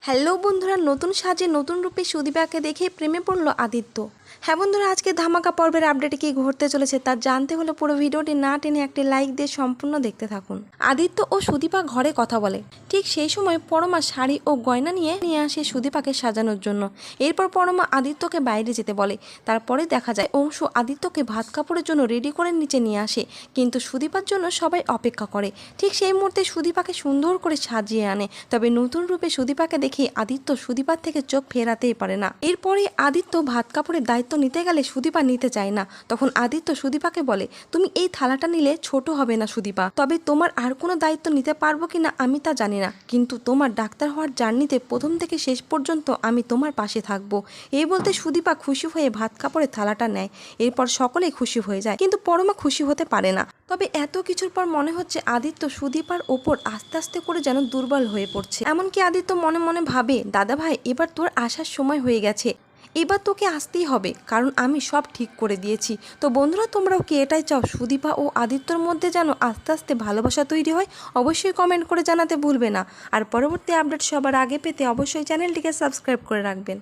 Hello বন্ধুরা, নতুন সাজে নতুন রূপে সুদীপাকে দেখে প্রেমে পড়ল আদিত্য। হ্যাঁ বন্ধুরা, আজকে ধামাকা পর্বের আপডেটে কি ঘটতে চলেছে তা জানতে হলে পুরো ভিডিওটি না টেনে একটি লাইক দিয়ে সম্পূর্ণ দেখতে থাকুন। আদিত্য ও সুদীপা ঘরে কথা বলে, ঠিক সেই সময় পরমা শাড়ি ও গয়না নিয়ে আসে সুদীপাকে সাজানোর জন্য। এরপর পরমা আদিত্যকে বাইরে যেতে বলে। তারপরে দেখা যায় অংশু আদিত্যকে ভাত কাপড়ের জন্য রেডি করে নিচে নিয়ে আসে, কিন্তু সুদীপার জন্য সবাই অপেক্ষা করে। ঠিক সেই মুহূর্তে সুদীপাকে সুন্দর করে সাজিয়ে আনে। তবে নতুন রূপে সুদীপাকে দেখে আদিত্য সুদীপার থেকে চোখ ফেরাতেই পারে না। এরপরে আদিত্য ভাত কাপড়ের দায়িত্ব নিতে গেলে সুদীপা নিতে চায় না। তখন আদিত্য সুদীপাকে বলে, তুমি এই থালাটা নিলে ছোট হবে না সুদীপা, তবে তোমার আর কোনো দায়িত্ব নিতে পারবো কিনা আমি তা জানি না, কিন্তু তোমার ডাক্তার হওয়ার জার্নিতে প্রথম থেকে শেষ পর্যন্ত আমি তোমার পাশে থাকবো। এই বলতে সুদীপা খুশি হয়ে ভাত কাপড়ের থালাটা নেয়। এরপর সকলেই খুশি হয়ে যায়, কিন্তু পরমা খুশি হতে পারে না। তবে এত কিছুর পর মনে হচ্ছে আদিত্য সুদীপার ওপর আস্তে আস্তে করে যেন দুর্বল হয়ে পড়ছে। এমনকি আদিত্য মনে মনে ভাবে, দাদা ভাই এবার তোর আসার সময় হয়ে গেছে, এবার তোকে আসতেই হবে, কারণ আমি সব ঠিক করে দিয়েছি। তো বন্ধুরা, তোমরাও কি এটাই চাও সুদীপা ও আদিত্যর মধ্যে যেন আস্তে আস্তে ভালোবাসা তৈরি হয়? অবশ্যই কমেন্ট করে জানাতে ভুলবে না। আর পরবর্তী আপডেট সবার আগে পেতে অবশ্যই চ্যানেলটিকে সাবস্ক্রাইব করে রাখবেন।